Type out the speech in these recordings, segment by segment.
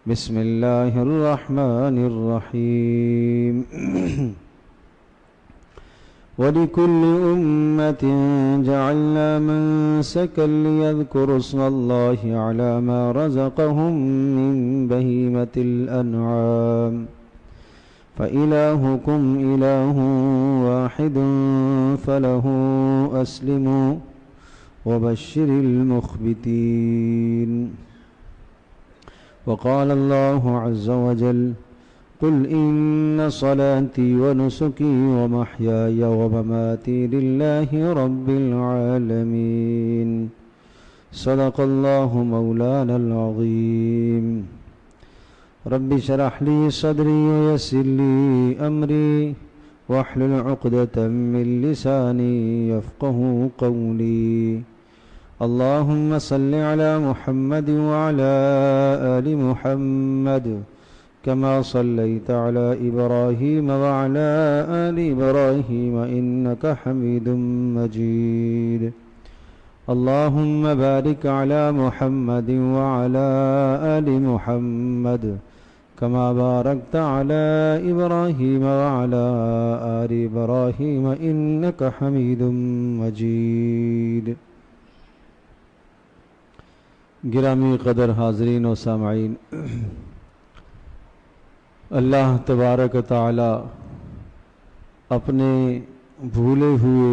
بسم الله الرحمن الرحيم ولكل أمة جعلنا منسكا ليذكروا اسم الله على ما رزقهم من بهيمة الأنعام فإلهكم إله واحد فله أسلموا وبشر المخبتين. وقال الله عز وجل قل إن صلاتي ونسكي ومحياي ومماتي لله رب العالمين. صدق الله مولانا العظيم. رب اشرح لي صدري ويسر لي أمري واحلل عقدة من لساني يفقه قولي. اللهم صل على محمد وعلى آل محمد كما صليت على إبراهيم وعلى آل إبراهيم إنك حميد مجيد. اللهم بارك على محمد وعلى آل محمد كما باركت على إبراهيم وعلى آل إبراهيم إنك حميد مجيد. گرامی قدر حاضرین و سامعین، اللہ تبارک و تعالی اپنے بھولے ہوئے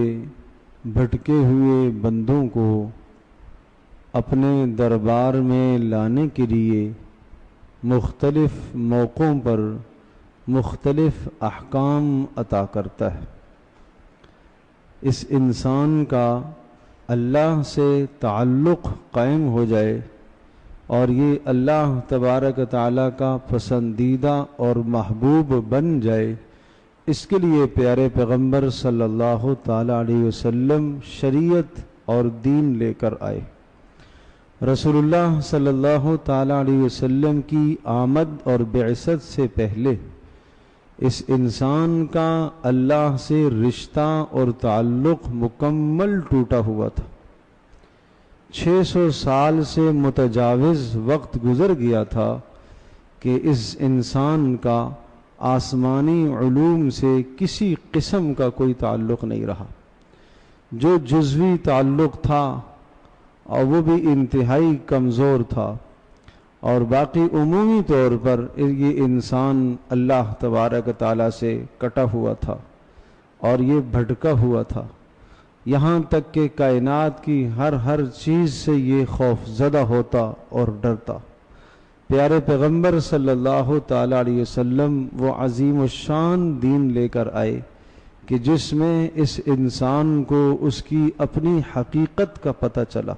بھٹکے ہوئے بندوں کو اپنے دربار میں لانے کے لیے مختلف موقعوں پر مختلف احکام عطا کرتا ہے. اس انسان کا اللہ سے تعلق قائم ہو جائے اور یہ اللہ تبارک و تعالیٰ کا پسندیدہ اور محبوب بن جائے، اس کے لیے پیارے پیغمبر صلی اللہ تعالیٰ علیہ وسلم شریعت اور دین لے کر آئے. رسول اللہ صلی اللہ تعالیٰ علیہ وسلم کی آمد اور بعثت سے پہلے اس انسان کا اللہ سے رشتہ اور تعلق مکمل ٹوٹا ہوا تھا. 600 سال سے متجاوز وقت گزر گیا تھا کہ اس انسان کا آسمانی علوم سے کسی قسم کا کوئی تعلق نہیں رہا. جو جزوی تعلق تھا اور وہ بھی انتہائی کمزور تھا، اور باقی عمومی طور پر یہ انسان اللہ تبارک تعالیٰ سے کٹا ہوا تھا اور یہ بھٹکا ہوا تھا، یہاں تک کہ کائنات کی ہر چیز سے یہ خوف زدہ ہوتا اور ڈرتا. پیارے پیغمبر صلی اللہ تعالیٰ علیہ وسلم وہ عظیم الشان دین لے کر آئے کہ جس میں اس انسان کو اس کی اپنی حقیقت کا پتہ چلا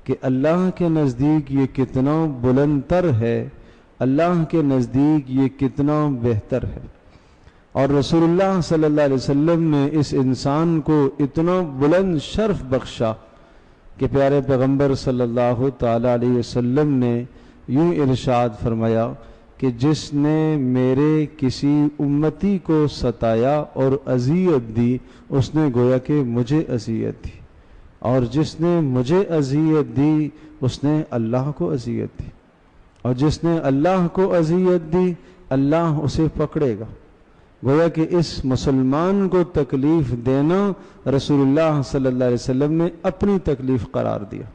کہ اللہ کے نزدیک یہ کتنا بلند تر ہے، اللہ کے نزدیک یہ کتنا بہتر ہے. اور رسول اللہ صلی اللہ علیہ وسلم نے اس انسان کو اتنا بلند شرف بخشا کہ پیارے پیغمبر صلی اللہ تعالیٰ علیہ وسلم نے یوں ارشاد فرمایا کہ جس نے میرے کسی امتی کو ستایا اور اذیت دی اس نے گویا کہ مجھے اذیت دی، اور جس نے مجھے اذیت دی اس نے اللہ کو اذیت دی، اور جس نے اللہ کو اذیت دی اللہ اسے پکڑے گا. گویا کہ اس مسلمان کو تکلیف دینا رسول اللہ صلی اللہ علیہ وسلم نے اپنی تکلیف قرار دیا.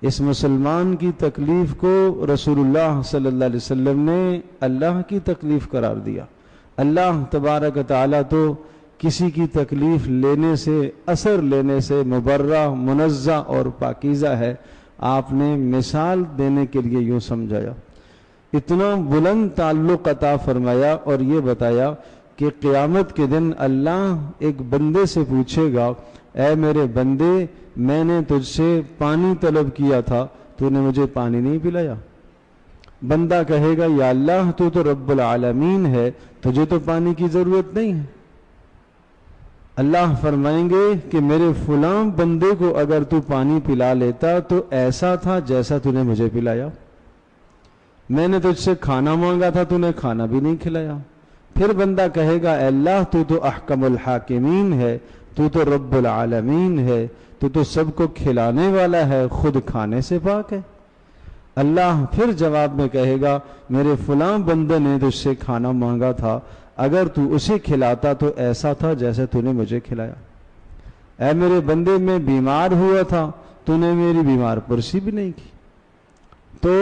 اس مسلمان کی تکلیف کو رسول اللہ صلی اللہ علیہ وسلم نے اللہ کی تکلیف قرار دیا. اللہ تبارک و تعالیٰ تو کسی کی تکلیف لینے سے، اثر لینے سے مبرہ، منزہ اور پاکیزہ ہے. آپ نے مثال دینے کے لیے یوں سمجھایا، اتنا بلند تعلق عطا فرمایا اور یہ بتایا کہ قیامت کے دن اللہ ایک بندے سے پوچھے گا، اے میرے بندے، میں نے تجھ سے پانی طلب کیا تھا، تو نے مجھے پانی نہیں پلایا. بندہ کہے گا یا اللہ تو رب العالمین ہے، تجھے تو پانی کی ضرورت نہیں ہے. اللہ فرمائیں گے کہ میرے فلاں بندے کو اگر تو پانی پلا لیتا تو ایسا تھا جیسا تو نے مجھے پلایا. میں نے تجھ سے کھانا مانگا تھا، تو نے کھانا بھی نہیں کھلایا. پھر بندہ کہے گا اے اللہ تو احکم الحاکمین ہے، تو رب العالمین ہے، تو سب کو کھلانے والا ہے، خود کھانے سے پاک ہے. اللہ پھر جواب میں کہے گا میرے فلاں بندے نے تجھ سے کھانا مانگا تھا، اگر تو اسے کھلاتا تو ایسا تھا جیسے تو نے مجھے کھلایا۔ اے میرے بندے میں بیمار ہوا تھا، تو نے میری بیمار پرسی بھی نہیں کی۔ تو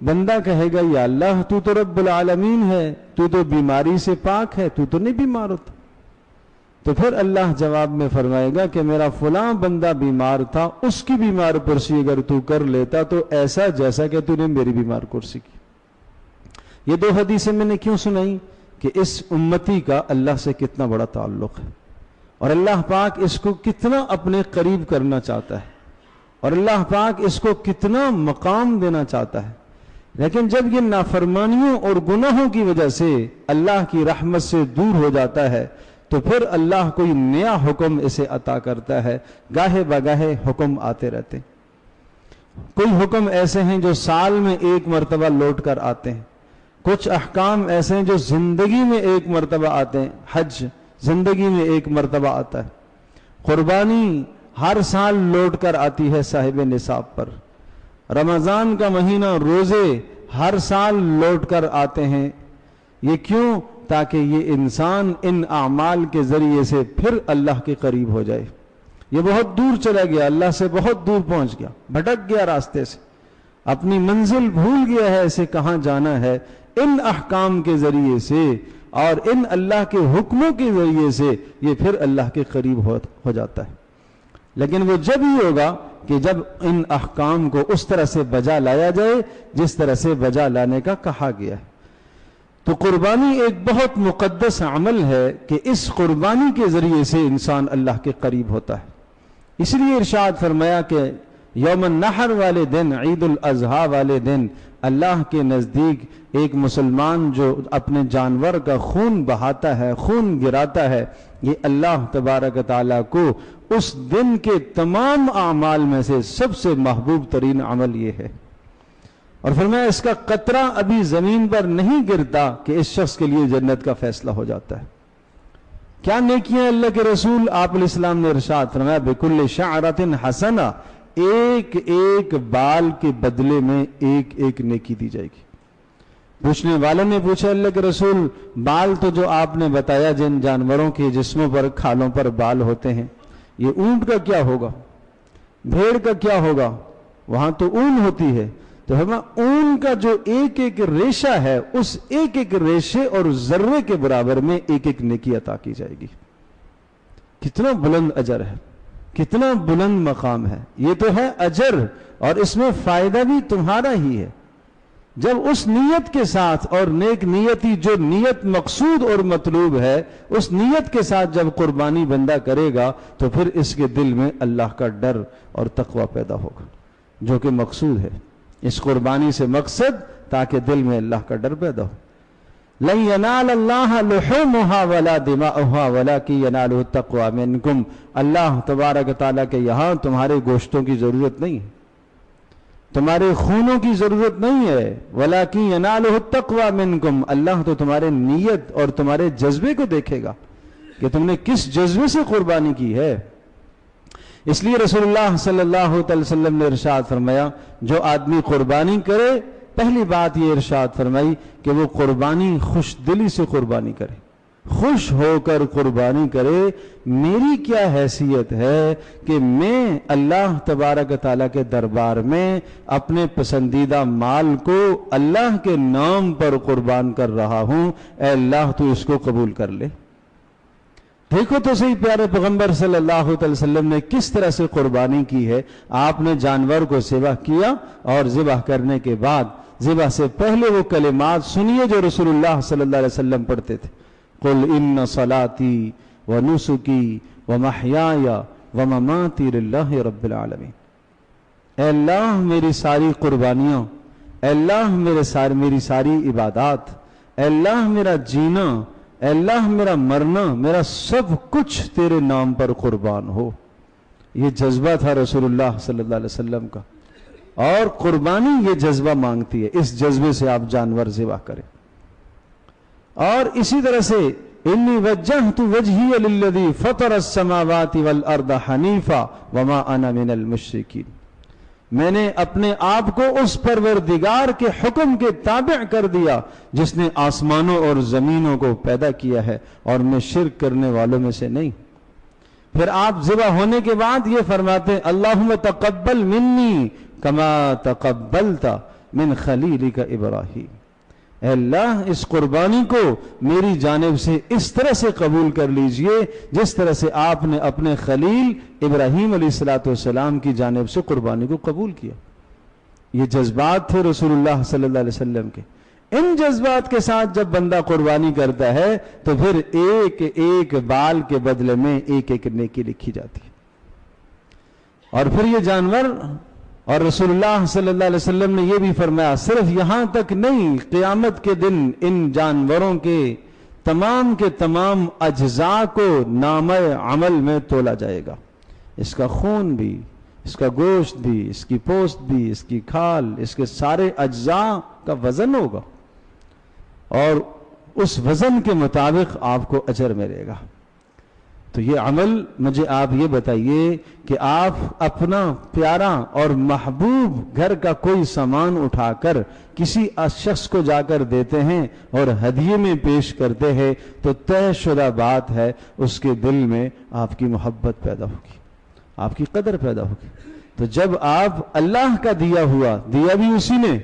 بندہ کہے گا یا اللہ تو تو رب العالمین ہے، تو تو بیماری سے پاک ہے، تو تو نہیں بیمار ہوتا۔ تو پھر اللہ جواب میں فرمائے گا کہ میرا فلاں بندہ بیمار تھا، اس کی بیمار پرسی اگر تو کر لیتا تو ایسا جیسا کہ تو نے میری بیمار پرسی کی۔ یہ دو حدیثیں میں نے کیوں سنائی کہ اس امتی کا اللہ سے کتنا بڑا تعلق ہے، اور اللہ پاک اس کو کتنا اپنے قریب کرنا چاہتا ہے، اور اللہ پاک اس کو کتنا مقام دینا چاہتا ہے۔ لیکن جب یہ نافرمانیوں اور گناہوں کی وجہ سے اللہ کی رحمت سے دور ہو جاتا ہے تو پھر اللہ کوئی نیا حکم اسے عطا کرتا ہے۔ گاہے بگاہے حکم آتے رہتے، کوئی حکم ایسے ہیں جو سال میں ایک مرتبہ لوٹ کر آتے ہیں، کچھ احکام ایسے ہیں جو زندگی میں ایک مرتبہ آتے ہیں۔ حج زندگی میں ایک مرتبہ آتا ہے، قربانی ہر سال لوٹ کر آتی ہے صاحب نصاب پر، رمضان کا مہینہ روزے ہر سال لوٹ کر آتے ہیں۔ یہ کیوں؟ تاکہ یہ انسان ان اعمال کے ذریعے سے پھر اللہ کے قریب ہو جائے۔ یہ بہت دور چلا گیا، اللہ سے بہت دور پہنچ گیا، بھٹک گیا راستے سے، اپنی منزل بھول گیا ہے، اسے کہاں جانا ہے۔ ان احکام کے ذریعے سے اور ان اللہ کے حکموں کے ذریعے سے یہ پھر اللہ کے قریب ہو جاتا ہے۔ لیکن وہ جب ہی ہوگا کہ جب ان احکام کو اس طرح سے بجا لایا جائے جس طرح سے بجا لانے کا کہا گیا ہے۔ تو قربانی ایک بہت مقدس عمل ہے کہ اس قربانی کے ذریعے سے انسان اللہ کے قریب ہوتا ہے۔ اس لیے ارشاد فرمایا کہ یوم النحر والے دن، عید الاضحیٰ والے دن اللہ کے نزدیک ایک مسلمان جو اپنے جانور کا خون بہاتا ہے، خون گراتا ہے، یہ اللہ تبارک تعالیٰ کو اس دن کے تمام اعمال میں سے سب سے محبوب ترین عمل یہ ہے۔ اور فرمایا اس کا قطرہ ابھی زمین پر نہیں گرتا کہ اس شخص کے لیے جنت کا فیصلہ ہو جاتا ہے۔ کیا نیکیاں اللہ کے رسول آپ علیہ السلام نے ارشاد فرمایا بِكُلِّ شَعْرَةٍ حَسَنَةٍ، ایک ایک بال کے بدلے میں ایک ایک نیکی دی جائے گی۔ پوچھنے والوں نے پوچھا اللہ کے رسول بال تو جو آپ نے بتایا جن جانوروں کے جسموں پر کھالوں پر بال ہوتے ہیں، یہ اونٹ کا کیا ہوگا، بھیڑ کا کیا ہوگا؟ وہاں تو اون ہوتی ہے۔ تو ہمیں اون کا جو ایک ایک ریشہ ہے اس ایک ایک ریشے اور ذرے کے برابر میں ایک ایک نیکی عطا کی جائے گی۔ کتنا بلند اجر ہے، کتنا بلند مقام ہے۔ یہ تو ہے اجر، اور اس میں فائدہ بھی تمہارا ہی ہے۔ جب اس نیت کے ساتھ، اور نیک نیتی جو نیت مقصود اور مطلوب ہے، اس نیت کے ساتھ جب قربانی بندہ کرے گا تو پھر اس کے دل میں اللہ کا ڈر اور تقوی پیدا ہوگا، جو کہ مقصود ہے۔ اس قربانی سے مقصد تاکہ دل میں اللہ کا ڈر پیدا ہو۔ لَن يَنَالَ اللَّهَ لُحُومُهَا وَلَا دِمَاؤُهَا وَلَكِنْ يَنَالُهُ التَّقْوَى مِنْكُمْ، اللہ تبارک تعالیٰ کے یہاں تمہارے گوشتوں کی ضرورت نہیں ہے، تمہارے خونوں کی ضرورت نہیں ہے۔ وَلَكِنْ يَنَالُهُ التَّقْوَى مِنْكُمْ، اللہ تو تمہارے نیت اور تمہارے جذبے کو دیکھے گا کہ تم نے کس جذبے سے قربانی کی ہے۔ اس لیے رسول اللہ صلی اللہ علیہ وسلم نے ارشاد فرمایا جو آدمی قربانی کرے، پہلی بات یہ ارشاد فرمائی کہ وہ قربانی خوش دلی سے قربانی کرے، خوش ہو کر قربانی کرے۔ میری کیا حیثیت ہے کہ میں اللہ تبارک تعالیٰ کے دربار میں اپنے پسندیدہ مال کو اللہ کے نام پر قربان کر رہا ہوں، اے اللہ تو اس کو قبول کر لے۔ دیکھو تو صحیح پیارے پیغمبر صلی اللہ علیہ وسلم نے کس طرح سے قربانی کی ہے۔ آپ نے جانور کو ذبح کیا، اور ذبح کرنے کے بعد ذبح سے پہلے وہ کلمات سنیے جو رسول اللہ صلی اللہ علیہ وسلم پڑھتے تھے، قُلْ إِنَّ صَلَاتِي وَنُسُكِي وَمَحْيَايَ وَمَمَاتِي لِلَّهِ رَبِّ الْعَالَمِينَ، اے اللہ میری ساری قربانیاں، اے اللہ میری ساری عبادات، اے اللہ میرا جینا، اے اللہ میرا مرنا، میرا سب کچھ تیرے نام پر قربان ہو۔ یہ جذبہ تھا رسول اللہ صلی اللہ علیہ وسلم کا، اور قربانی یہ جذبہ مانگتی ہے، اس جذبے سے آپ جانور ذبح کریں۔ اور اسی طرح سے انی وجہت وجہی للذی فطر السماوات والارض حنیفا وما انا من المشرکین، میں نے اپنے آپ کو اس پروردگار کے حکم کے تابع کر دیا جس نے آسمانوں اور زمینوں کو پیدا کیا ہے، اور میں شرک کرنے والوں میں سے نہیں۔ پھر آپ ذبح ہونے کے بعد یہ فرماتے ہیں اللہم تقبل منی کما تقبلت من خلیلک ابراہیم، اے اللہ اس قربانی کو میری جانب سے اس طرح سے قبول کر لیجئے جس طرح سے آپ نے اپنے خلیل ابراہیم علیہ السلام کی جانب سے قربانی کو قبول کیا۔ یہ جذبات تھے رسول اللہ صلی اللہ علیہ وسلم کے۔ ان جذبات کے ساتھ جب بندہ قربانی کرتا ہے تو پھر ایک ایک بال کے بدلے میں ایک ایک نیکی لکھی جاتی ہے۔ اور پھر یہ جانور، اور رسول اللہ صلی اللہ علیہ وسلم نے یہ بھی فرمایا صرف یہاں تک نہیں، قیامت کے دن ان جانوروں کے تمام اجزاء کو نامہ عمل میں تولا جائے گا۔ اس کا خون بھی، اس کا گوشت بھی، اس کی پوست بھی، اس کی کھال، اس کے سارے اجزاء کا وزن ہوگا، اور اس وزن کے مطابق آپ کو اجر ملے گا۔ تو یہ عمل مجھے آپ یہ بتائیے کہ آپ اپنا پیارا اور محبوب گھر کا کوئی سامان اٹھا کر کسی شخص کو جا کر دیتے ہیں اور ہدیے میں پیش کرتے ہیں تو طے شدہ بات ہے اس کے دل میں آپ کی محبت پیدا ہوگی، آپ کی قدر پیدا ہوگی۔ تو جب آپ اللہ کا دیا بھی اسی نے،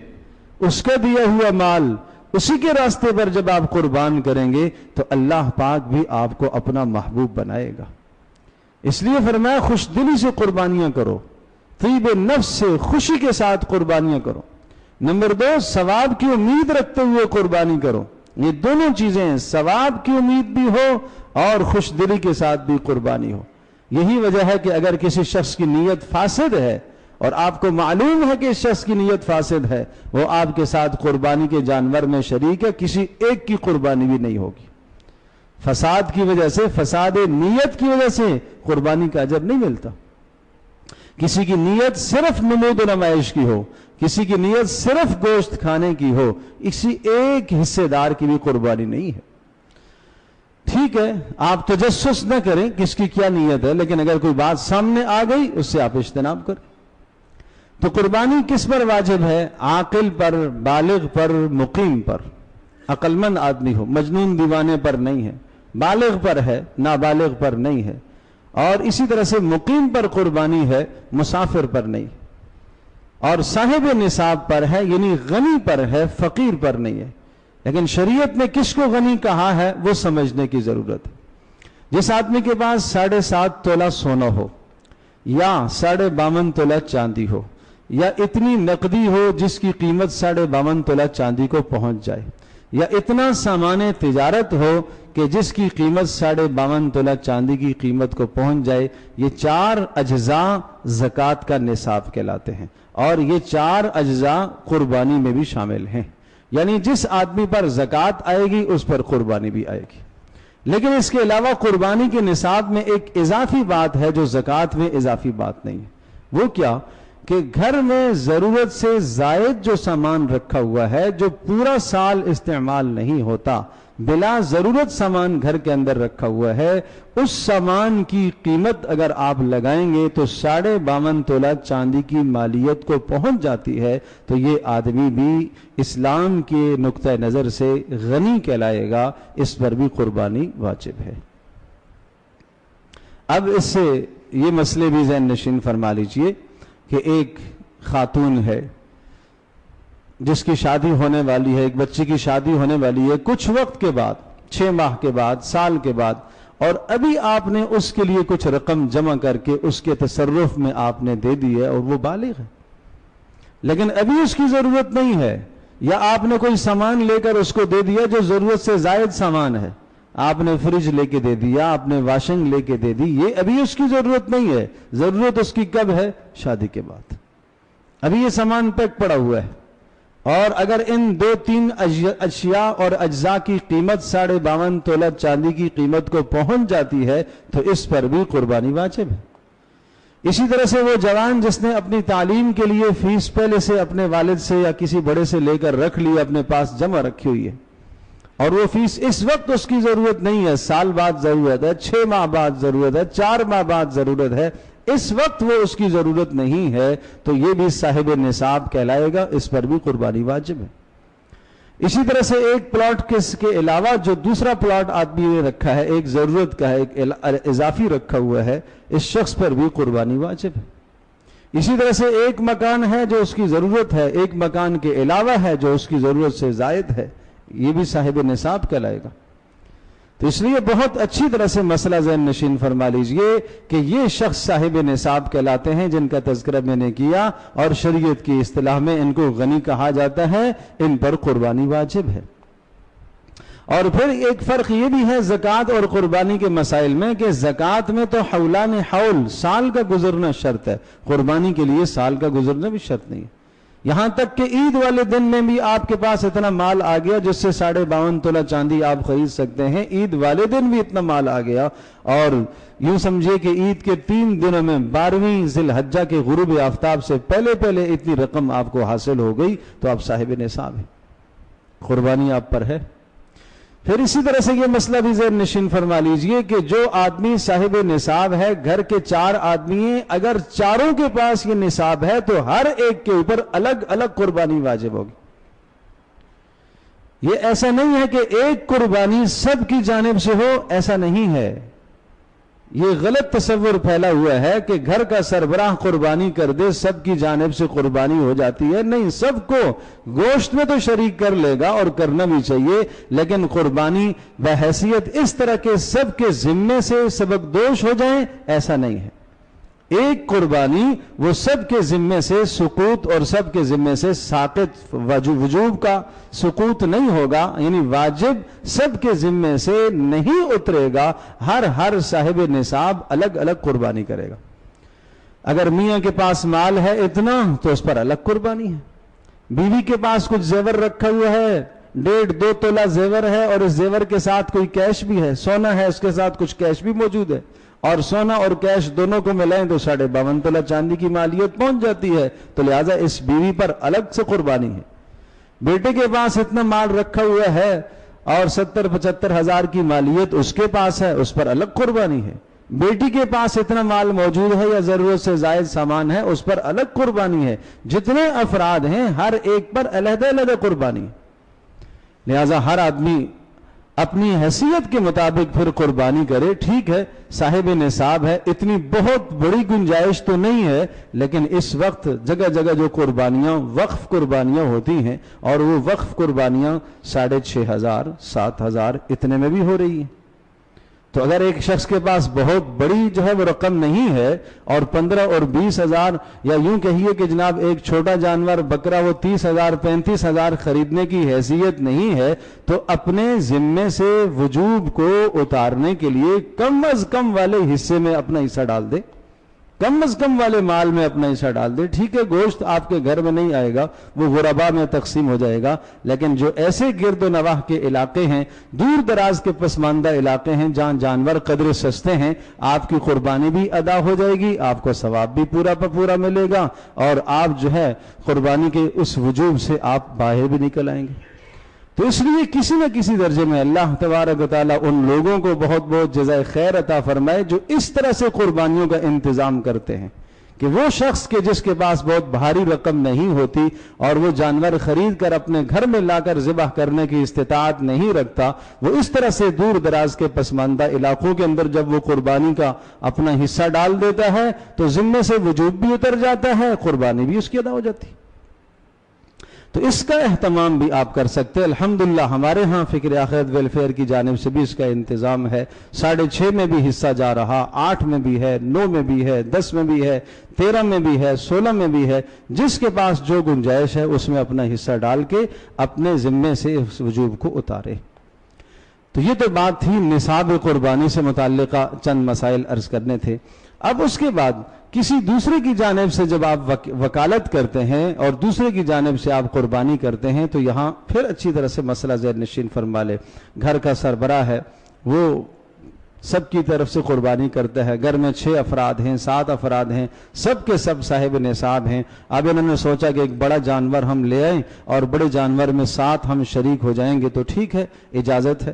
اس کا دیا ہوا مال اسی کے راستے پر جب آپ قربان کریں گے تو اللہ پاک بھی آپ کو اپنا محبوب بنائے گا۔ اس لیے فرمایا خوش دلی سے قربانیاں کرو، طیب نفس سے خوشی کے ساتھ قربانیاں کرو۔ نمبر 2، ثواب کی امید رکھتے ہوئے قربانی کرو۔ یہ دونوں چیزیں ہیں، ثواب کی امید بھی ہو اور خوش دلی کے ساتھ بھی قربانی ہو۔ یہی وجہ ہے کہ اگر کسی شخص کی نیت فاسد ہے اور آپ کو معلوم ہے کہ اس شخص کی نیت فاسد ہے، وہ آپ کے ساتھ قربانی کے جانور میں شریک ہے، کسی ایک کی قربانی بھی نہیں ہوگی۔ فساد کی وجہ سے، فساد نیت کی وجہ سے قربانی کا اجر نہیں ملتا۔ کسی کی نیت صرف نمود و نمائش کی ہو، کسی کی نیت صرف گوشت کھانے کی ہو، کسی ایک حصے دار کی بھی قربانی نہیں ہے۔ ٹھیک ہے، آپ تجسس نہ کریں کس کی کیا نیت ہے، لیکن اگر کوئی بات سامنے آ گئی اس سے آپ اجتناب کریں۔ تو قربانی کس پر واجب ہے؟ عاقل پر، بالغ پر، مقیم پر، عقل مند آدمی ہو، مجنون دیوانے پر نہیں ہے، بالغ پر ہے، نابالغ پر نہیں ہے، اور اسی طرح سے مقیم پر قربانی ہے، مسافر پر نہیں، اور صاحب نصاب پر ہے، یعنی غنی پر ہے، فقیر پر نہیں ہے۔ لیکن شریعت نے کس کو غنی کہا ہے وہ سمجھنے کی ضرورت ہے۔ جس آدمی کے پاس 7.5 تولہ سونا ہو، یا 52.5 تولہ چاندی ہو، یا اتنی نقدی ہو جس کی قیمت 52.5 تولہ چاندی کو پہنچ جائے، یا اتنا سامان تجارت ہو کہ جس کی قیمت 52.5 تولہ چاندی کی قیمت کو پہنچ جائے، یہ 4 اجزاء زکوٰۃ کا نصاب کہلاتے ہیں، اور یہ 4 اجزاء قربانی میں بھی شامل ہیں۔ یعنی جس آدمی پر زکوٰۃ آئے گی اس پر قربانی بھی آئے گی۔ لیکن اس کے علاوہ قربانی کے نصاب میں ایک اضافی بات ہے جو زکوٰۃ میں اضافی بات نہیں ہے۔ وہ کیا؟ کہ گھر میں ضرورت سے زائد جو سامان رکھا ہوا ہے، جو پورا سال استعمال نہیں ہوتا، بلا ضرورت سامان گھر کے اندر رکھا ہوا ہے، اس سامان کی قیمت اگر آپ لگائیں گے تو 52.5 تولہ چاندی کی مالیت کو پہنچ جاتی ہے، تو یہ آدمی بھی اسلام کے نقطہ نظر سے غنی کہلائے گا، اس پر بھی قربانی واجب ہے۔ اب اس سے یہ مسئلے بھی ذہن نشین فرما لیجئے کہ ایک خاتون ہے جس کی شادی ہونے والی ہے، ایک بچے کی شادی ہونے والی ہے، کچھ وقت کے بعد، 6 ماہ کے بعد، سال کے بعد، اور ابھی آپ نے اس کے لیے کچھ رقم جمع کر کے اس کے تصرف میں آپ نے دے دی ہے، اور وہ بالغ ہے لیکن ابھی اس کی ضرورت نہیں ہے، یا آپ نے کوئی سامان لے کر اس کو دے دیا جو ضرورت سے زائد سامان ہے، آپ نے فریج لے کے دے دیا، آپ نے واشنگ لے کے دے دی، یہ ابھی اس کی ضرورت نہیں ہے۔ ضرورت اس کی کب ہے؟ شادی کے بعد۔ ابھی یہ سامان پیک پڑا ہوا ہے، اور اگر ان 2-3 اشیاء اور اجزاء کی قیمت 52.5 تولہ چاندی کی قیمت کو پہنچ جاتی ہے تو اس پر بھی قربانی واجب ہے۔ اسی طرح سے وہ جوان جس نے اپنی تعلیم کے لیے فیس پہلے سے اپنے والد سے یا کسی بڑے سے لے کر رکھ لی، اپنے پاس جمع رکھی ہوئی ہے، اور وہ فیس اس وقت اس کی ضرورت نہیں ہے، سال بعد ضرورت ہے، 6 ماہ بعد ضرورت ہے، 4 ماہ بعد ضرورت ہے، اس وقت وہ اس کی ضرورت نہیں ہے تو یہ بھی صاحب نصاب کہلائے گا، اس پر بھی قربانی واجب ہے۔ اسی طرح سے ایک پلاٹ کے علاوہ جو دوسرا پلاٹ آدمی نے رکھا ہے، ایک ضرورت کا ہے، ایک اضافی رکھا ہوا ہے، اس شخص پر بھی قربانی واجب ہے۔ اسی طرح سے ایک مکان ہے جو اس کی ضرورت ہے، ایک مکان کے علاوہ ہے جو اس کی ضرورت سے زائد ہے، یہ بھی صاحب نصاب کہلائے گا۔ تو اس لیے بہت اچھی طرح سے مسئلہ ذہن نشین فرما لیجئے کہ یہ شخص صاحب نصاب کہلاتے ہیں جن کا تذکرہ میں نے کیا، اور شریعت کی اصطلاح میں ان کو غنی کہا جاتا ہے، ان پر قربانی واجب ہے۔ اور پھر ایک فرق یہ بھی ہے زکوٰۃ اور قربانی کے مسائل میں کہ زکوٰۃ میں تو حولان حول، سال کا گزرنا شرط ہے، قربانی کے لیے سال کا گزرنا بھی شرط نہیں ہے۔ یہاں تک کہ عید والے دن میں بھی آپ کے پاس اتنا مال آ گیا جس سے 52.5 تولہ چاندی آپ خرید سکتے ہیں، عید والے دن بھی اتنا مال آ گیا، اور یوں سمجھے کہ عید کے 3 دنوں میں 12ویں ذی الحجہ کے غروب آفتاب سے پہلے اتنی رقم آپ کو حاصل ہو گئی تو آپ صاحب نصاب ہیں، قربانی آپ پر ہے۔ پھر اسی طرح سے یہ مسئلہ بھی ذہن نشین فرما لیجئے کہ جو آدمی صاحب نصاب ہے، گھر کے 4 آدمی ہیں، اگر چاروں کے پاس یہ نصاب ہے تو ہر ایک کے اوپر الگ الگ قربانی واجب ہوگی۔ یہ ایسا نہیں ہے کہ ایک قربانی سب کی جانب سے ہو، ایسا نہیں ہے، یہ غلط تصور پھیلا ہوا ہے کہ گھر کا سربراہ قربانی کر دے سب کی جانب سے قربانی ہو جاتی ہے، نہیں، سب کو گوشت میں تو شریک کر لے گا اور کرنا بھی چاہیے، لیکن قربانی بحیثیت اس طرح کے سب کے ذمے سے سبکدوش ہو جائیں ایسا نہیں ہے۔ ایک قربانی وہ سب کے ذمے سے سقوط اور سب کے ذمے سے ساقط، وجوب کا سقوط نہیں ہوگا، یعنی واجب سب کے ذمے سے نہیں اترے گا، ہر صاحب نصاب الگ الگ قربانی کرے گا۔ اگر میاں کے پاس مال ہے اتنا تو اس پر الگ قربانی ہے، بیوی کے پاس کچھ زیور رکھا ہوا ہے، 1.5-2 تولہ زیور ہے اور اس زیور کے ساتھ کوئی کیش بھی ہے، سونا ہے اس کے ساتھ کچھ کیش بھی موجود ہے، اور سونا اور کیش دونوں کو ملائیں تو 52.5 تولہ چاندی کی مالیت پہنچ جاتی ہے، تو لہٰذا اس بیوی پر الگ سے قربانی ہے۔ بیٹے کے پاس اتنا مال رکھا ہوا ہے اور 70-75 ہزار کی مالیت اس کے پاس ہے، اس پر الگ قربانی ہے۔ بیٹی کے پاس اتنا مال موجود ہے یا ضرورت سے زائد سامان ہے، اس پر الگ قربانی ہے۔ جتنے افراد ہیں ہر ایک پر علیحدہ علیحدہ قربانی ہے، لہذا ہر آدمی اپنی حیثیت کے مطابق پھر قربانی کرے۔ ٹھیک ہے، صاحب نصاب ہے، اتنی بہت بڑی گنجائش تو نہیں ہے، لیکن اس وقت جگہ جگہ جو قربانیاں وقف قربانیاں ہوتی ہیں، اور وہ وقف قربانیاں 6,500 7,000 اتنے میں بھی ہو رہی ہیں۔ تو اگر ایک شخص کے پاس بہت بڑی جو ہے وہ رقم نہیں ہے، اور 15 اور 20 ہزار، یا یوں کہیے کہ جناب ایک چھوٹا جانور بکرا وہ 30,000 35,000 خریدنے کی حیثیت نہیں ہے، تو اپنے ذمے سے وجوب کو اتارنے کے لیے کم از کم والے حصے میں اپنا حصہ ڈال دے، کم از کم والے مال میں اپنا حصہ ڈال دے۔ ٹھیک ہے، گوشت آپ کے گھر میں نہیں آئے گا، وہ غربا میں تقسیم ہو جائے گا، لیکن جو ایسے گرد و نواح کے علاقے ہیں، دور دراز کے پسماندہ علاقے ہیں جہاں جانور قدر سستے ہیں، آپ کی قربانی بھی ادا ہو جائے گی، آپ کو ثواب بھی پورا ملے گا، اور آپ جو ہے قربانی کے اس وجوب سے آپ باہر بھی نکل آئیں گے۔ تو اس لیے کسی نہ کسی درجے میں اللہ تبارک و تعالیٰ ان لوگوں کو بہت بہت جزائے خیر عطا فرمائے جو اس طرح سے قربانیوں کا انتظام کرتے ہیں، کہ وہ شخص کے جس کے پاس بہت بھاری رقم نہیں ہوتی اور وہ جانور خرید کر اپنے گھر میں لا کر ذبح کرنے کی استطاعت نہیں رکھتا، وہ اس طرح سے دور دراز کے پسماندہ علاقوں کے اندر جب وہ قربانی کا اپنا حصہ ڈال دیتا ہے تو ذمے سے وجوب بھی اتر جاتا ہے، قربانی بھی اس کی ادا ہو جاتی ہے۔ تو اس کا اہتمام بھی آپ کر سکتے ہیں۔ الحمدللہ ہمارے ہاں فکر آخرت ویلفیئر کی جانب سے بھی اس کا انتظام ہے، 6.5 میں بھی حصہ جا رہا، 8 میں بھی ہے، 9 میں بھی ہے، 10 میں بھی ہے، 13 میں بھی ہے، 16 میں بھی ہے، جس کے پاس جو گنجائش ہے اس میں اپنا حصہ ڈال کے اپنے ذمے سے اس وجوب کو اتارے۔ تو یہ تو بات تھی نصاب قربانی سے متعلقہ چند مسائل عرض کرنے تھے۔ اب اس کے بعد کسی دوسرے کی جانب سے جب آپ وکالت کرتے ہیں اور دوسرے کی جانب سے آپ قربانی کرتے ہیں تو یہاں پھر اچھی طرح سے مسئلہ ذہن نشین فرما لے۔ گھر کا سربراہ ہے، وہ سب کی طرف سے قربانی کرتا ہے، گھر میں 6 افراد ہیں، 7 افراد ہیں، سب کے سب صاحب نصاب ہیں۔ اب انہوں نے سوچا کہ ایک بڑا جانور ہم لے آئیں اور بڑے جانور میں 7 ہم شریک ہو جائیں گے تو ٹھیک ہے، اجازت ہے،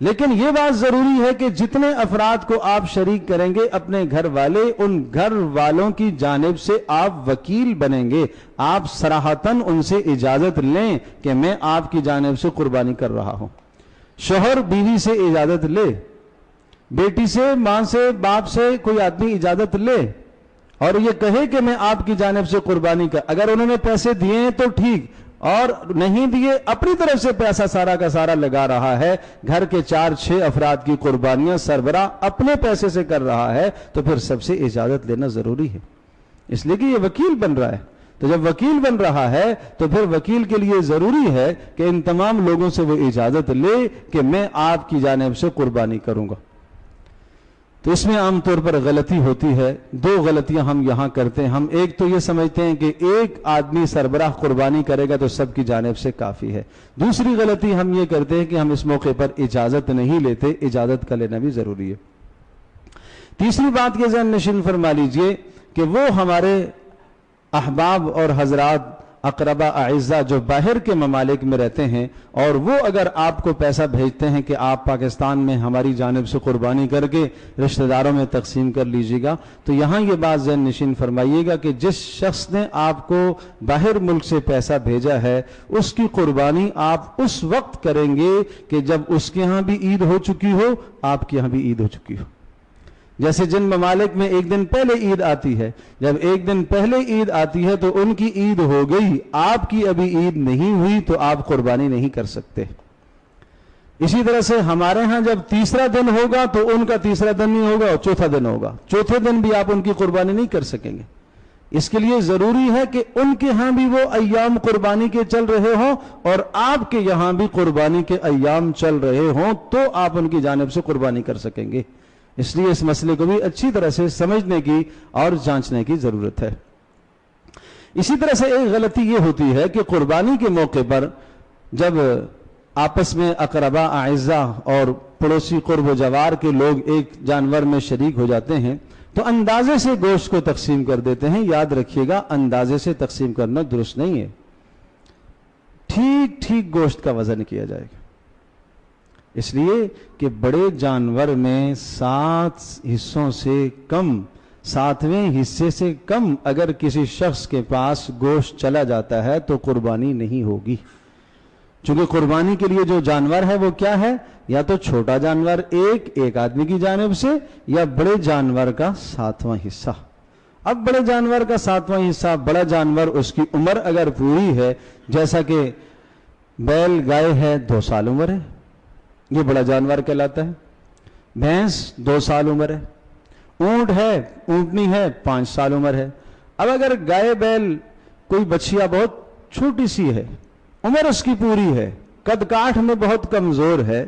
لیکن یہ بات ضروری ہے کہ جتنے افراد کو آپ شریک کریں گے اپنے گھر والے، ان گھر والوں کی جانب سے آپ وکیل بنیں گے، آپ صراحتاً ان سے اجازت لیں کہ میں آپ کی جانب سے قربانی کر رہا ہوں۔ شوہر بیوی سے اجازت لے، بیٹی سے، ماں سے، باپ سے کوئی آدمی اجازت لے اور یہ کہے کہ میں آپ کی جانب سے قربانی کر، اگر انہوں نے پیسے دیے ہیں تو ٹھیک، اور نہیں دیے اپنی طرف سے پیسہ سارا کا سارا لگا رہا ہے، گھر کے 4-6 افراد کی قربانیاں سربراہ اپنے پیسے سے کر رہا ہے، تو پھر سب سے اجازت لینا ضروری ہے، اس لیے کہ یہ وکیل بن رہا ہے۔ تو جب وکیل بن رہا ہے تو پھر وکیل کے لیے ضروری ہے کہ ان تمام لوگوں سے وہ اجازت لے کہ میں آپ کی جانب سے قربانی کروں گا۔ تو اس میں عام طور پر غلطی ہوتی ہے، 2 غلطیاں ہم یہاں کرتے ہیں۔ ہم ایک تو یہ سمجھتے ہیں کہ ایک آدمی سربراہ قربانی کرے گا تو سب کی جانب سے کافی ہے۔ دوسری غلطی ہم یہ کرتے ہیں کہ ہم اس موقع پر اجازت نہیں لیتے، اجازت کا لینا بھی ضروری ہے۔ تیسری بات یہ ذہن نشین فرما لیجئے کہ وہ ہمارے احباب اور حضرات اقربا اعزہ جو باہر کے ممالک میں رہتے ہیں، اور وہ اگر آپ کو پیسہ بھیجتے ہیں کہ آپ پاکستان میں ہماری جانب سے قربانی کر کے رشتہ داروں میں تقسیم کر لیجیے گا، تو یہاں یہ بات ذہن نشین فرمائیے گا کہ جس شخص نے آپ کو باہر ملک سے پیسہ بھیجا ہے اس کی قربانی آپ اس وقت کریں گے کہ جب اس کے ہاں بھی عید ہو چکی ہو، آپ کے ہاں بھی عید ہو چکی ہو۔ جیسے جن ممالک میں ایک دن پہلے عید آتی ہے، جب ایک دن پہلے عید آتی ہے تو ان کی عید ہو گئی، آپ کی ابھی عید نہیں ہوئی تو آپ قربانی نہیں کر سکتے۔ اسی طرح سے ہمارے ہاں جب تیسرا دن ہوگا تو ان کا تیسرا دن نہیں ہوگا اور چوتھا دن ہوگا، چوتھے دن بھی آپ ان کی قربانی نہیں کر سکیں گے۔ اس کے لیے ضروری ہے کہ ان کے ہاں بھی وہ ایام قربانی کے چل رہے ہوں اور آپ کے یہاں بھی قربانی کے ایام چل رہے ہوں، تو آپ ان کی جانب سے قربانی کر سکیں گے۔ اس لیے اس مسئلے کو بھی اچھی طرح سے سمجھنے کی اور جانچنے کی ضرورت ہے۔ اسی طرح سے ایک غلطی یہ ہوتی ہے کہ قربانی کے موقع پر جب آپس میں اقربا اعزہ اور پڑوسی قرب و جوار کے لوگ ایک جانور میں شریک ہو جاتے ہیں تو اندازے سے گوشت کو تقسیم کر دیتے ہیں۔ یاد رکھیے گا، اندازے سے تقسیم کرنا درست نہیں ہے، ٹھیک ٹھیک گوشت کا وزن کیا جائے گا۔ اس لیے کہ بڑے جانور میں 7 حصوں سے کم، 7ویں حصے سے کم اگر کسی شخص کے پاس گوشت چلا جاتا ہے تو قربانی نہیں ہوگی، چونکہ قربانی کے لیے جو جانور ہے وہ کیا ہے؟ یا تو چھوٹا جانور ایک آدمی کی جانب سے، یا بڑے جانور کا 7واں حصہ۔ اب بڑے جانور کا 7واں حصہ، بڑا جانور، اس کی عمر اگر پوری ہے، جیسا کہ بیل گائے ہے 2 سال عمر ہے، یہ بڑا جانور کہلاتا ہے۔ بھینس 2 سال عمر ہے، اونٹ ہے، اونٹنی ہے 5 سال عمر ہے۔ اب اگر گائے بیل کوئی بچیا بہت چھوٹی سی ہے، عمر اس کی پوری ہے، قد کاٹھ میں بہت کمزور ہے،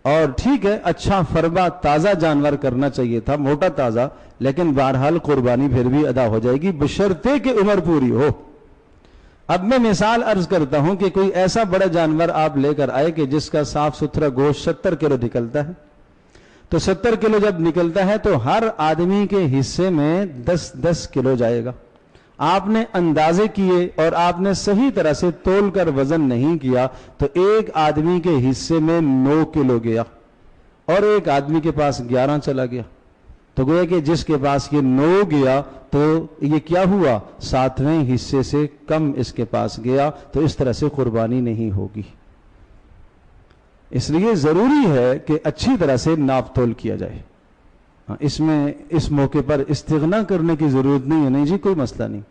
اور ٹھیک ہے اچھا فربا تازہ جانور کرنا چاہیے تھا، موٹا تازہ، لیکن بہرحال قربانی پھر بھی ادا ہو جائے گی بشرطے کہ عمر پوری ہو۔ اب میں مثال عرض کرتا ہوں کہ کوئی ایسا بڑا جانور آپ لے کر آئے کہ جس کا صاف ستھرا گوشت 70 کلو نکلتا ہے، تو 70 کلو جب نکلتا ہے تو ہر آدمی کے حصے میں 10 کلو جائے گا۔ آپ نے اندازے کیے اور آپ نے صحیح طرح سے تول کر وزن نہیں کیا تو ایک آدمی کے حصے میں 9 کلو گیا اور ایک آدمی کے پاس 11 چلا گیا، تو گویا کہ جس کے پاس یہ 9 گیا تو یہ کیا ہوا؟ 7ویں حصے سے کم اس کے پاس گیا، تو اس طرح سے قربانی نہیں ہوگی۔ اس لیے ضروری ہے کہ اچھی طرح سے ناپ تول کیا جائے۔ اس میں اس موقع پر استغنا کرنے کی ضرورت نہیں ہے، نہیں جی کوئی مسئلہ نہیں۔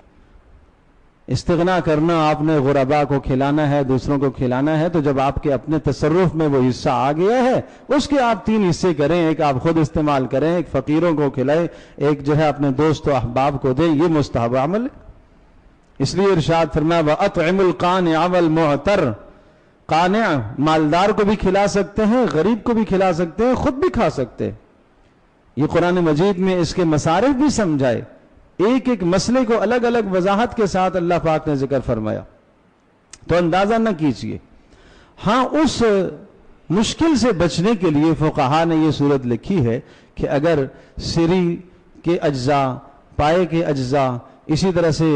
استغنا کرنا، آپ نے غربا کو کھلانا ہے، دوسروں کو کھلانا ہے، تو جب آپ کے اپنے تصرف میں وہ حصہ آ گیا ہے اس کے آپ 3 حصے کریں، ایک آپ خود استعمال کریں، ایک فقیروں کو کھلائیں، ایک جو ہے اپنے دوست و احباب کو دیں، یہ مستحب عمل ہے۔ اس لیے ارشاد فرمایا وَأَطْعِمُ الْقَانِعَ وَالْمُعْتَرَ، قانع مالدار کو بھی کھلا سکتے ہیں، غریب کو بھی کھلا سکتے ہیں، خود بھی کھا سکتے ہیں۔ یہ قرآن مجید میں اس کے مصارف بھی سمجھائے، ایک ایک مسئلے کو الگ الگ وضاحت کے ساتھ اللہ پاک نے ذکر فرمایا، تو اندازہ نہ کیجئے۔ ہاں اس مشکل سے بچنے کے لیے فقہا نے یہ صورت لکھی ہے کہ اگر سری کے اجزاء، پائے کے اجزاء، اسی طرح سے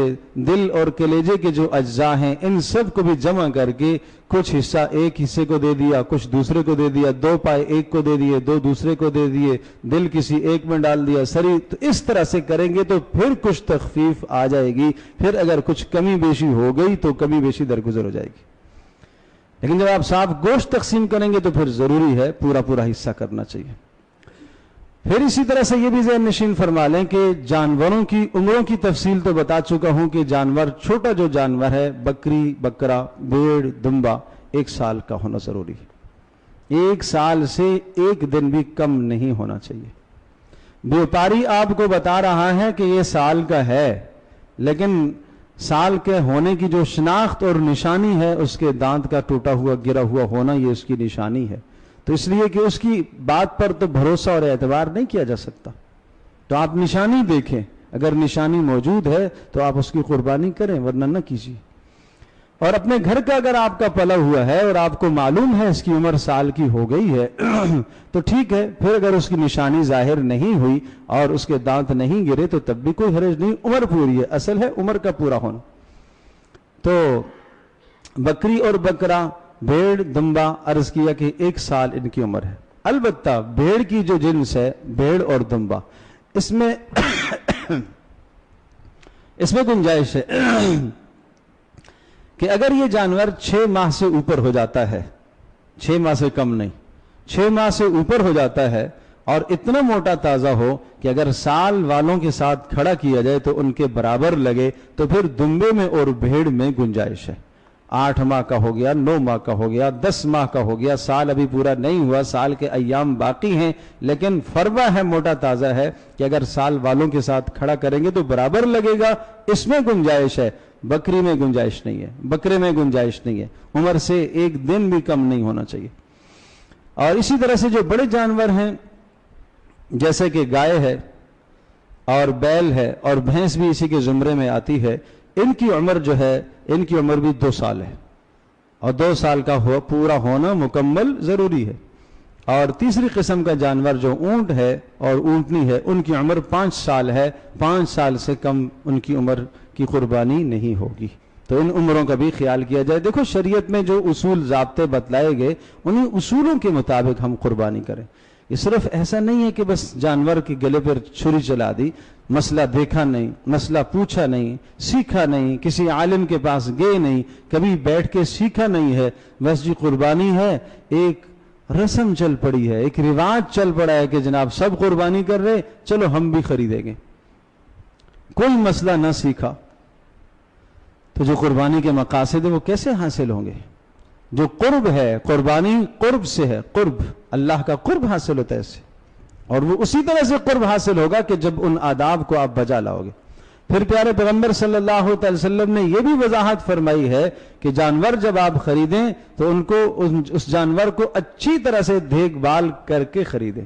دل اور کلیجے کے جو اجزاء ہیں ان سب کو بھی جمع کر کے کچھ حصہ ایک حصے کو دے دیا، کچھ دوسرے کو دے دیا، 2 پائے ایک کو دے دیے، 2 دوسرے کو دے دیے، دل کسی ایک میں ڈال دیا، سری، تو اس طرح سے کریں گے تو پھر کچھ تخفیف آ جائے گی، پھر اگر کچھ کمی بیشی ہو گئی تو کمی بیشی درگزر ہو جائے گی۔ لیکن جب آپ صاف گوشت تقسیم کریں گے تو پھر ضروری ہے پورا پورا حصہ کرنا چاہیے۔ پھر اسی طرح سے یہ بھی ذہن نشین فرما لیں کہ جانوروں کی عمروں کی تفصیل تو بتا چکا ہوں کہ جانور، چھوٹا جو جانور ہے، بکری، بکرا، بھیڑ، دمبا، 1 سال کا ہونا ضروری ہے، 1 سال سے 1 دن بھی کم نہیں ہونا چاہیے۔ بیوپاری آپ کو بتا رہا ہے کہ یہ سال کا ہے، لیکن سال کے ہونے کی جو شناخت اور نشانی ہے اس کے دانت کا ٹوٹا ہوا گرا ہوا ہونا، یہ اس کی نشانی ہے، تو اس لیے کہ اس کی بات پر تو بھروسہ اور اعتبار نہیں کیا جا سکتا، تو آپ نشانی دیکھیں، اگر نشانی موجود ہے تو آپ اس کی قربانی کریں، ورنہ نہ کیجیے۔ اور اپنے گھر کا اگر آپ کا پلا ہوا ہے اور آپ کو معلوم ہے اس کی عمر سال کی ہو گئی ہے تو ٹھیک ہے، پھر اگر اس کی نشانی ظاہر نہیں ہوئی اور اس کے دانت نہیں گرے تو تب بھی کوئی حرج نہیں، عمر پوری ہے، اصل ہے عمر کا پورا ہونا۔ تو بکری اور بکرا، بھیڑ، دمبا، عرض کیا کہ 1 سال ان کی عمر ہے۔ البتہ بھیڑ کی جو جنس ہے، بھیڑ اور دمبا، اس میں گنجائش ہے کہ اگر یہ جانور 6 ماہ سے اوپر ہو جاتا ہے، 6 ماہ سے کم نہیں، 6 ماہ سے اوپر ہو جاتا ہے اور اتنا موٹا تازہ ہو کہ اگر سال والوں کے ساتھ کھڑا کیا جائے تو ان کے برابر لگے، تو پھر دمبے میں اور بھیڑ میں گنجائش ہے۔ 8 ماہ کا ہو گیا، 9 ماہ کا ہو گیا، 10 ماہ کا ہو گیا، سال ابھی پورا نہیں ہوا، سال کے ایام باقی ہیں، لیکن فربہ ہے، موٹا تازہ ہے کہ اگر سال والوں کے ساتھ کھڑا کریں گے تو برابر لگے گا، اس میں گنجائش ہے۔ بکری میں گنجائش نہیں ہے، بکرے میں گنجائش نہیں ہے، عمر سے 1 دن بھی کم نہیں ہونا چاہیے۔ اور اسی طرح سے جو بڑے جانور ہیں جیسے کہ گائے ہے اور بیل ہے اور بھینس بھی اسی کے زمرے میں آتی ہے، ان کی عمر جو ہے، ان کی عمر بھی 2 سال ہے، اور 2 سال کا پورا ہونا مکمل ضروری ہے۔ اور تیسری قسم کا جانور جو اونٹ ہے اور اونٹنی ہے، ان کی عمر 5 سال ہے، 5 سال سے کم ان کی عمر کی قربانی نہیں ہوگی، تو ان عمروں کا بھی خیال کیا جائے۔ دیکھو شریعت میں جو اصول ضابطے بتلائے گئے، انہی اصولوں کے مطابق ہم قربانی کریں۔ یہ صرف ایسا نہیں ہے کہ بس جانور کے گلے پر چھری چلا دی، مسئلہ دیکھا نہیں، مسئلہ پوچھا نہیں، سیکھا نہیں، کسی عالم کے پاس گئے نہیں، کبھی بیٹھ کے سیکھا نہیں ہے، بس جی قربانی ہے، ایک رسم چل پڑی ہے، ایک رواج چل پڑا ہے کہ جناب سب قربانی کر رہے، چلو ہم بھی خریدیں گے، کوئی مسئلہ نہ سیکھا، تو جو قربانی کے مقاصد ہیں وہ کیسے حاصل ہوں گے؟ جو قرب ہے، قربانی قرب سے ہے، قرب اللہ کا قرب حاصل ہوتا ہے اس سے، اور وہ اسی طرح سے قرب حاصل ہوگا کہ جب ان آداب کو آپ بجا لاؤ گے۔ پھر پیارے پیغمبر صلی اللہ علیہ وسلم نے یہ بھی وضاحت فرمائی ہے کہ جانور جب آپ خریدیں تو ان کو اس جانور کو اچھی طرح سے دیکھ بھال کر کے خریدیں،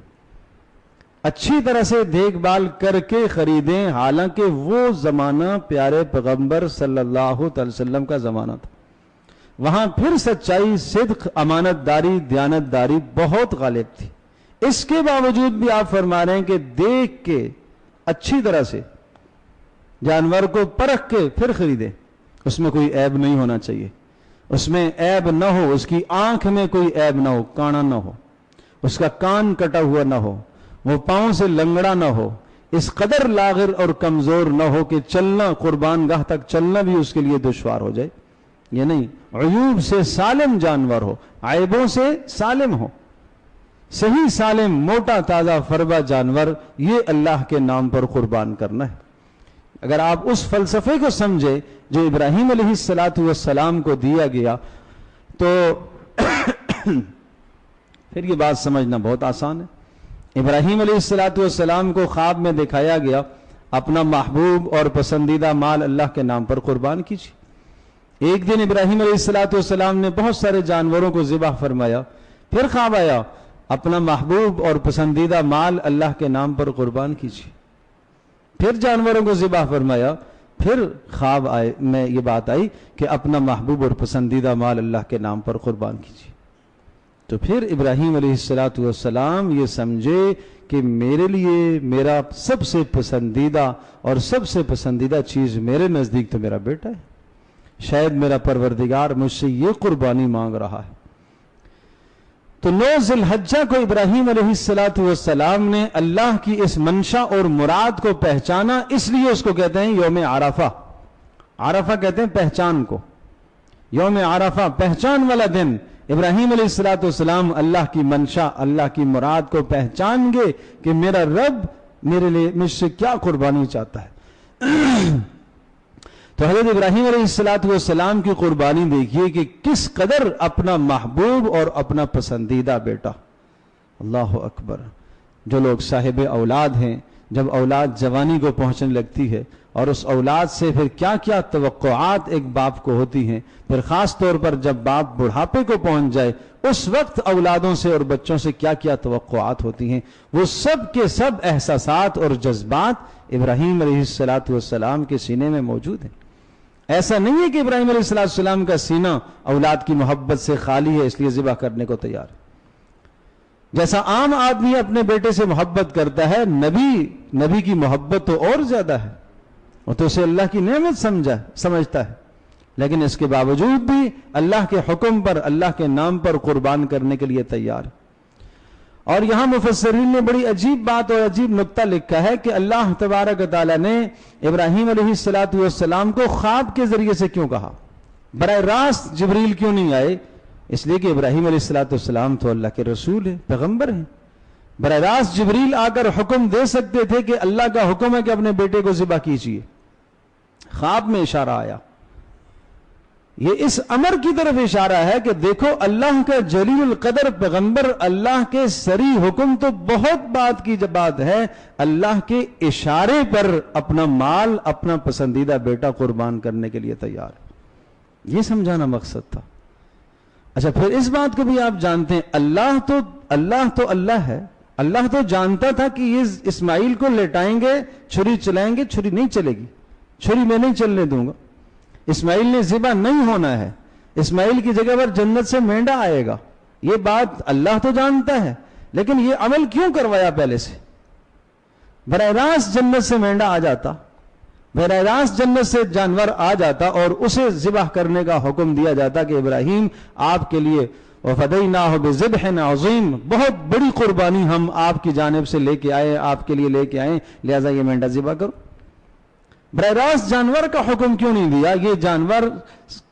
اچھی طرح سے دیکھ بھال کر کے خریدیں، حالانکہ وہ زمانہ پیارے پیغمبر صلی اللہ علیہ وسلم کا زمانہ تھا، وہاں پھر سچائی، صدق، امانت داری، دیانت داری بہت غالب تھی، اس کے باوجود بھی آپ فرما رہے ہیں کہ دیکھ کے اچھی طرح سے جانور کو پرکھ کے پھر خریدیں، اس میں کوئی عیب نہیں ہونا چاہیے، اس میں عیب نہ ہو، اس کی آنکھ میں کوئی عیب نہ ہو، کانا نہ ہو، اس کا کان کٹا ہوا نہ ہو، وہ پاؤں سے لنگڑا نہ ہو، اس قدر لاغر اور کمزور نہ ہو کہ چلنا، قربان گاہ تک چلنا بھی اس کے لیے دشوار ہو جائے، یہ نہیں، عیوب سے سالم جانور ہو، عیبوں سے سالم ہو، صحیح سالم، موٹا تازہ فربہ جانور، یہ اللہ کے نام پر قربان کرنا ہے۔ اگر آپ اس فلسفے کو سمجھے جو ابراہیم علیہ السلام کو دیا گیا تو پھر یہ بات سمجھنا بہت آسان ہے۔ ابراہیم علیہ السلام کو خواب میں دکھایا گیا، اپنا محبوب اور پسندیدہ مال اللہ کے نام پر قربان کیجیے۔ ایک دن ابراہیم علیہ السلام نے بہت سارے جانوروں کو ذبح فرمایا، پھر خواب آیا، اپنا محبوب اور پسندیدہ مال اللہ کے نام پر قربان کیجیے، پھر جانوروں کو ذبح فرمایا، پھر خواب میں یہ بات آئی کہ اپنا محبوب اور پسندیدہ مال اللہ کے نام پر قربان کیجیے۔ تو پھر ابراہیم علیہ السلام یہ سمجھے کہ میرے لیے میرا سب سے پسندیدہ اور سب سے پسندیدہ چیز میرے نزدیک تو میرا بیٹا ہے. شاید میرا پروردگار مجھ سے یہ قربانی مانگ رہا ہے. تو 9 ذی الحجہ کو ابراہیم علیہ السلام نے اللہ کی اس منشا اور مراد کو پہچانا، اس لیے اس کو کہتے ہیں یوم عرفہ. عرفہ کہتے ہیں پہچان کو. یوم عرفہ پہچان والا دن. ابراہیم علیہ السلام اللہ کی منشا، اللہ کی مراد کو پہچان گے کہ میرا رب میرے لیے مجھ سے کیا قربانی چاہتا ہے. تو حضرت ابراہیم علیہ السلام کی قربانی دیکھیے کہ کس قدر اپنا محبوب اور اپنا پسندیدہ بیٹا. اللہ اکبر. جو لوگ صاحب اولاد ہیں، جب اولاد جوانی کو پہنچنے لگتی ہے اور اس اولاد سے پھر کیا کیا توقعات ایک باپ کو ہوتی ہیں، پھر خاص طور پر جب باپ بڑھاپے کو پہنچ جائے اس وقت اولادوں سے اور بچوں سے کیا کیا توقعات ہوتی ہیں، وہ سب کے سب احساسات اور جذبات ابراہیم علیہ السلام کے سینے میں موجود ہیں. ایسا نہیں ہے کہ ابراہیم علیہ السلام کا سینہ اولاد کی محبت سے خالی ہے اس لیے ذبح کرنے کو تیار ہے. جیسا عام آدمی اپنے بیٹے سے محبت کرتا ہے، نبی کی محبت تو اور زیادہ ہے، وہ تو اسے اللہ کی نعمت سمجھتا ہے، لیکن اس کے باوجود بھی اللہ کے حکم پر، اللہ کے نام پر قربان کرنے کے لیے تیار. اور یہاں مفسرین نے بڑی عجیب بات اور عجیب نقطہ لکھا ہے کہ اللہ تبارک و تعالیٰ نے ابراہیم علیہ السلام کو خواب کے ذریعے سے کیوں کہا؟ براہ راست جبریل کیوں نہیں آئے؟ اس لیے کہ ابراہیم علیہ السلام تو اللہ کے رسول ہیں، پیغمبر ہیں. براہ راست جبریل آ کر حکم دے سکتے تھے کہ اللہ کا حکم ہے کہ اپنے بیٹے کو ذبح کیجیے. خواب میں اشارہ آیا. یہ اس امر کی طرف اشارہ ہے کہ دیکھو اللہ کا جلیل القدر پیغمبر، اللہ کے صریح حکم تو بہت بات کی بات ہے، اللہ کے اشارے پر اپنا مال، اپنا پسندیدہ بیٹا قربان کرنے کے لیے تیار. یہ سمجھانا مقصد تھا. اچھا، پھر اس بات کو بھی آپ جانتے ہیں اللہ تو اللہ ہے. اللہ تو جانتا تھا کہ یہ اسماعیل کو لٹائیں گے، چھری چلائیں گے، چھری نہیں چلے گی، چھری میں نہیں چلنے دوں گا. اسماعیل نے ذبح نہیں ہونا ہے، اسماعیل کی جگہ پر جنت سے مینڈا آئے گا. یہ بات اللہ تو جانتا ہے، لیکن یہ عمل کیوں کروایا پہلے سے؟ براہ راست جنت سے مینڈا آ جاتا، براہ راست جنت سے جانور آ جاتا اور اسے ذبح کرنے کا حکم دیا جاتا کہ ابراہیم آپ کے لیے وَفَدَيْنَاهُ بِذِبْحٍ عَظِيمٍ، بہت بڑی قربانی ہم آپ کی جانب سے لے کے آئے، آپ کے لیے لے کے آئے، لہذا یہ مینڈا ذبح کرو. براہ راست جانور کا حکم کیوں نہیں دیا؟ یہ جانور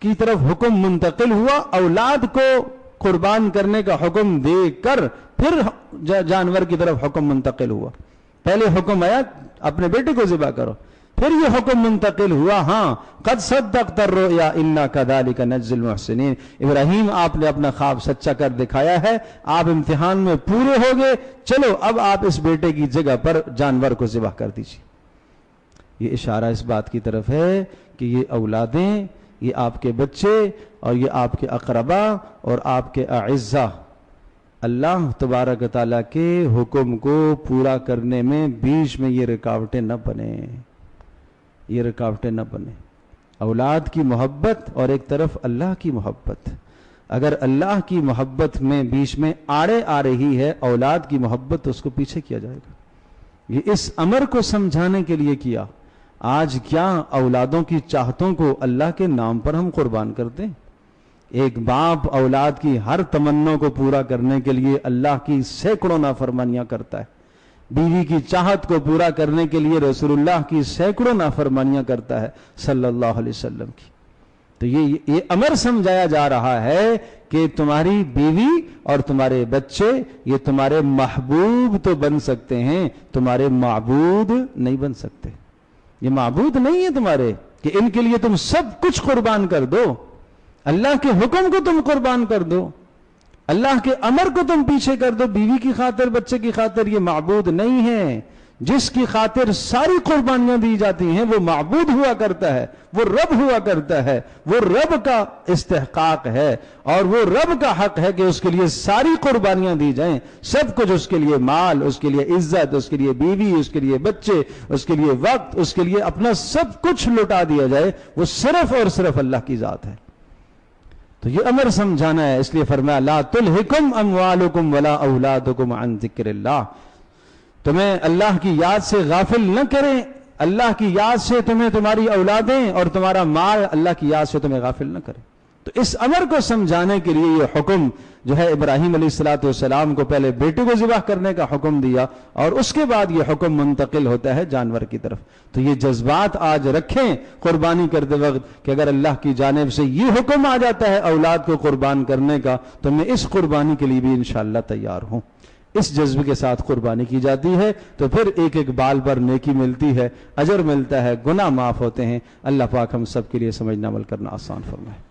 کی طرف حکم منتقل ہوا، اولاد کو قربان کرنے کا حکم دے کر پھر جانور کی طرف حکم منتقل ہوا. پہلے حکم آیا اپنے بیٹے کو ذبح کرو، پھر یہ حکم منتقل ہوا ہاں قد صدقت الرؤیا انا كذلك نجزي المحسنين، ابراہیم آپ نے اپنا خواب سچا کر دکھایا ہے، آپ امتحان میں پورے ہو گئے، چلو اب آپ اس بیٹے کی جگہ پر جانور کو ذبح کر دیجیے. یہ اشارہ اس بات کی طرف ہے کہ یہ اولادیں، یہ آپ کے بچے اور یہ آپ کے اقربا اور آپ کے اعزاء اللہ تبارک و تعالیٰ کے حکم کو پورا کرنے میں بیچ میں یہ رکاوٹیں نہ بنے، یہ رکاوٹیں نہ بنے. اولاد کی محبت اور ایک طرف اللہ کی محبت، اگر اللہ کی محبت میں بیچ میں آڑے آ رہی ہے اولاد کی محبت تو اس کو پیچھے کیا جائے گا. یہ اس امر کو سمجھانے کے لیے کیا. آج کیا اولادوں کی چاہتوں کو اللہ کے نام پر ہم قربان کرتے ہیں؟ ایک باپ اولاد کی ہر تمنا کو پورا کرنے کے لیے اللہ کی سینکڑوں نافرمانیاں کرتا ہے، بیوی کی چاہت کو پورا کرنے کے لیے رسول اللہ کی سینکڑوں نافرمانیاں کرتا ہے صلی اللہ علیہ وسلم کی. تو یہ امر سمجھایا جا رہا ہے کہ تمہاری بیوی اور تمہارے بچے یہ تمہارے محبوب تو بن سکتے ہیں، تمہارے معبود نہیں بن سکتے. یہ معبود نہیں ہے تمہارے کہ ان کے لیے تم سب کچھ قربان کر دو. اللہ کے حکم کو تم قربان کر دو، اللہ کے امر کو تم پیچھے کر دو بیوی کی خاطر، بچے کی خاطر. یہ معبود نہیں ہے. جس کی خاطر ساری قربانیاں دی جاتی ہیں وہ معبود ہوا کرتا ہے، وہ رب ہوا کرتا ہے، وہ رب کا استحقاق ہے اور وہ رب کا حق ہے کہ اس کے لیے ساری قربانیاں دی جائیں. سب کچھ اس کے لیے، مال، اس کے لیے عزت، اس کے لیے بیوی، اس کے لیے بچے، اس کے لیے وقت، اس کے لیے اپنا سب کچھ لوٹا دیا جائے، وہ صرف اور صرف اللہ کی ذات ہے. تو یہ امر سمجھانا ہے، اس لیے فرمایا لا تلہکم اموالکم ولا اولادکم عن ذکر اللہ. تمہیں اللہ کی یاد سے غافل نہ کریں، اللہ کی یاد سے تمہیں تمہاری اولادیں اور تمہارا مال اللہ کی یاد سے تمہیں غافل نہ کرے۔ تو اس امر کو سمجھانے کے لیے یہ حکم جو ہے ابراہیم علیہ السلام کو پہلے بیٹے کو ذبح کرنے کا حکم دیا، اور اس کے بعد یہ حکم منتقل ہوتا ہے جانور کی طرف۔ تو یہ جذبات آج رکھیں قربانی کرتے وقت کہ اگر اللہ کی جانب سے یہ حکم آ جاتا ہے اولاد کو قربان کرنے کا تو میں اس قربانی کے لیے بھی انشاءاللہ تیار ہوں۔ اس جذبے کے ساتھ قربانی کی جاتی ہے تو پھر ایک ایک بال پر نیکی ملتی ہے، اجر ملتا ہے، گناہ معاف ہوتے ہیں۔ اللہ پاک ہم سب کے لیے سمجھنا عمل کرنا آسان فرمائے۔